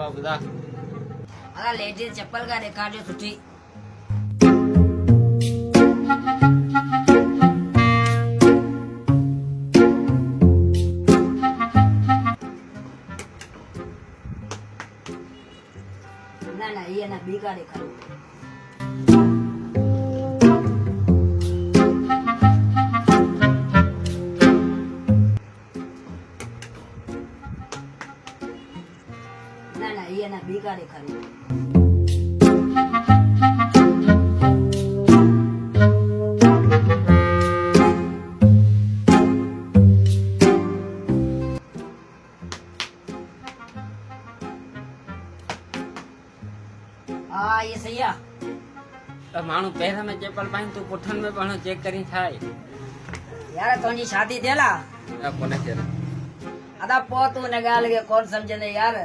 आओ बता अरे लेडीज चप्पल का दिखाड़ियो सुठी ना ना ये ना बी का दिखाड़ियो ना ना ये ना बी का दिखाड़ियो हाँ ये सही है तो मानू पैरा में चप्पल पाइन तू पुठन में पण चेक करी थाय यार तुझी शादी थेला कोने चेक अदा पोतू ने गाल के कौन समझे ने यार